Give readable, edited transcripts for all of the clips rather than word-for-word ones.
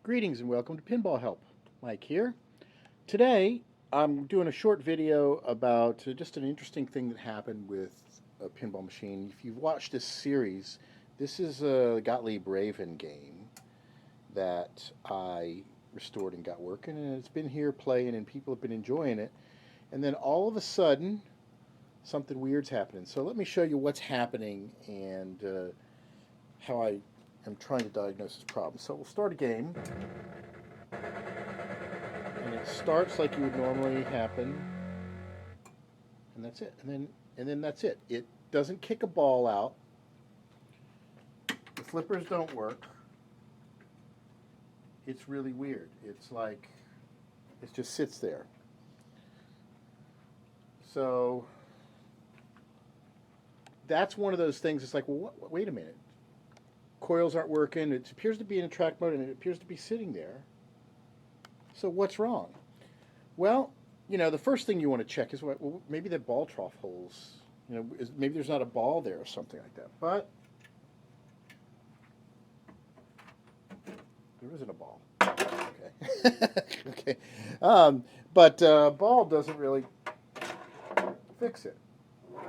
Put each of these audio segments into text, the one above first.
Greetings and welcome to PinballHelp. Mike here. Today I'm doing a short video about just an interesting thing that happened with a pinball machine. If you've watched this series, this is a Gottlieb Raven game that I restored and got working, and it's been here playing and people have been enjoying it. And then all of a sudden something weird's happening. So let me show you what's happening and how I am trying to diagnose this problem. So we'll start a game, and it starts like you would normally happen, and that's it. And then that's it. It doesn't kick a ball out. The flippers don't work. It's really weird. It's like it just sits there. So that's one of those things. It's like, well, wait a minute. Coils aren't working. It appears to be in a track mode, and it appears to be sitting there. So what's wrong? Well, the first thing you want to check is well, maybe the ball trough holes. Maybe there's not a ball there or something like that. But there isn't a ball. Okay. Okay. But ball doesn't really fix it,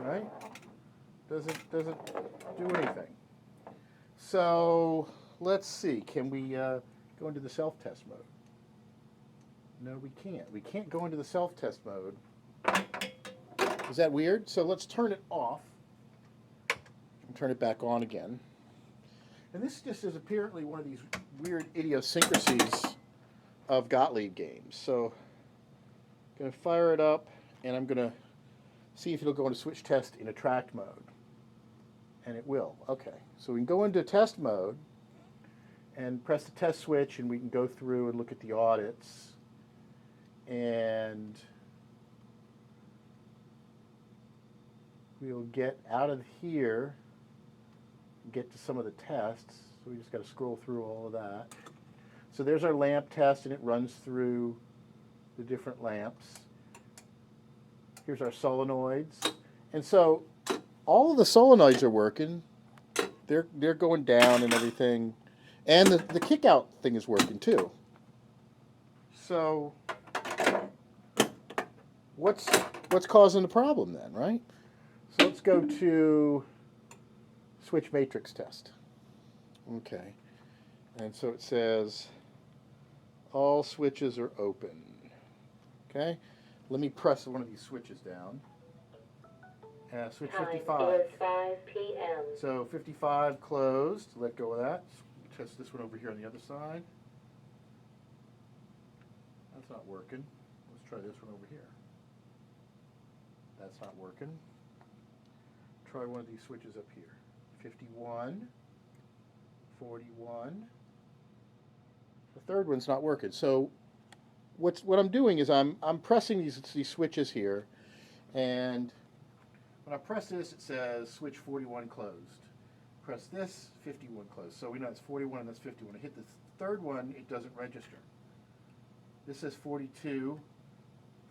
right? Doesn't do anything. So let's see. Can we go into the self-test mode? No, we can't. We can't go into the self-test mode. Is that weird? So let's turn it off and turn it back on again. And this just is apparently one of these weird idiosyncrasies of Gottlieb games. So I'm going to fire it up, and I'm going to see if it'll go into switch test in attract mode. And it will. Okay. So we can go into test mode and press the test switch, and we can go through and look at the audits. And we'll get out of here and get to some of the tests. So we just got to scroll through all of that. So there's our lamp test, and it runs through the different lamps. Here's our solenoids. And so all of the solenoids are working. They're going down and everything. And the kick out thing is working too. So what's causing the problem then, right? So let's go to switch matrix test. Okay. And so it says all switches are open. Okay? Let me press one of these switches down. Switch 55. 5 p.m. So 55 closed. Let go of that. Test this one over here on the other side. That's not working. Let's try this one over here. That's not working. Try one of these switches up here. 51, 41. The third one's not working. So what I'm doing is I'm pressing these switches here, and when I press this, it says switch 41 closed. Press this, 51 closed. So we know it's 41 and that's 51. I hit the third one, it doesn't register. This says 42,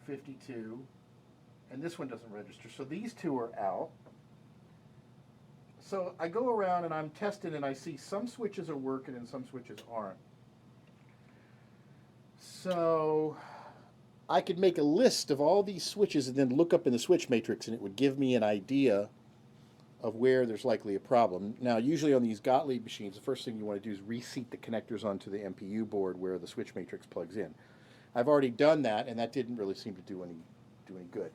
52, and this one doesn't register. So these two are out. So I go around and I'm testing, and I see some switches are working and some switches aren't. So I could make a list of all these switches and then look up in the switch matrix, and it would give me an idea of where there's likely a problem. Now, usually on these Gottlieb machines, the first thing you want to do is reseat the connectors onto the MPU board where the switch matrix plugs in. I've already done that, and that didn't really seem to do any good.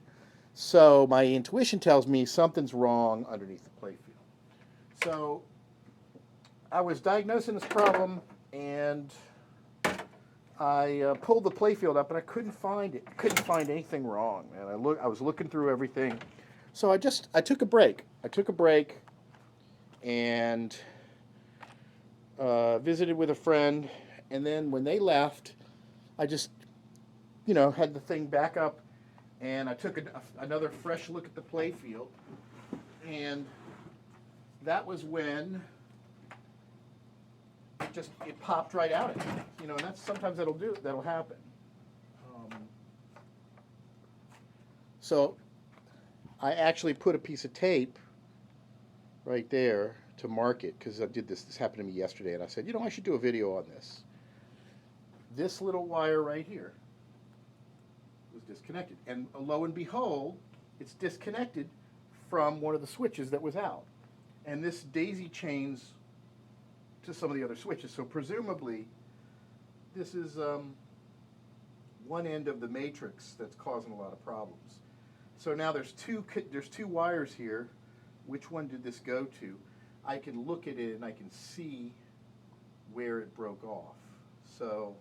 So my intuition tells me something's wrong underneath the playfield. So I was diagnosing this problem, and I pulled the playfield up, and I couldn't find it. I couldn't find anything wrong, and I was looking through everything. So I took a break. I took a break and visited with a friend, and then when they left, I just, had the thing back up, and I took another fresh look at the playfield, and that was when it popped right out at me, and that's sometimes that'll happen. So I actually put a piece of tape right there to mark it, because I did this happened to me yesterday, and I said, I should do a video on this. this little wire right here was disconnected. And lo and behold, it's disconnected from one of the switches that was out. And this daisy chains to some of the other switches. So presumably, this is one end of the matrix that's causing a lot of problems. So now there's two wires here. Which one did this go to? I can look at it and I can see where it broke off. So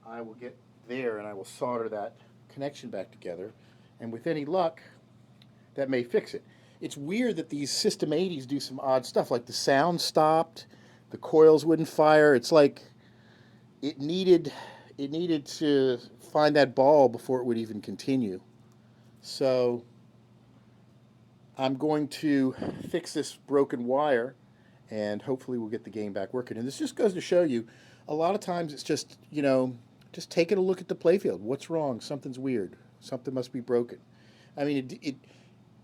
I will get there and I will solder that connection back together. And with any luck, that may fix it. It's weird that these System80s do some odd stuff, like the sound stopped, the coils wouldn't fire. It's like it needed to find that ball before it would even continue. So I'm going to fix this broken wire, and hopefully we'll get the game back working. And this just goes to show you, a lot of times it's just, you know, just taking a look at the playfield. What's wrong? Something's weird. Something must be broken. I mean,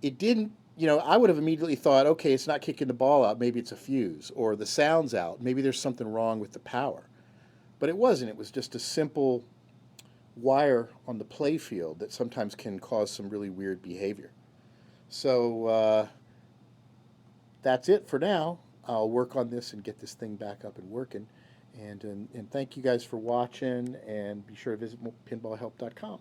it didn't, you know, I would have immediately thought, okay, it's not kicking the ball out. Maybe it's a fuse, or the sound's out. Maybe there's something wrong with the power. But it wasn't. It was just a simple wire on the playfield that sometimes can cause some really weird behavior. So that's it for now. I'll work on this and get this thing back up and working. And thank you guys for watching, and be sure to visit pinballhelp.com.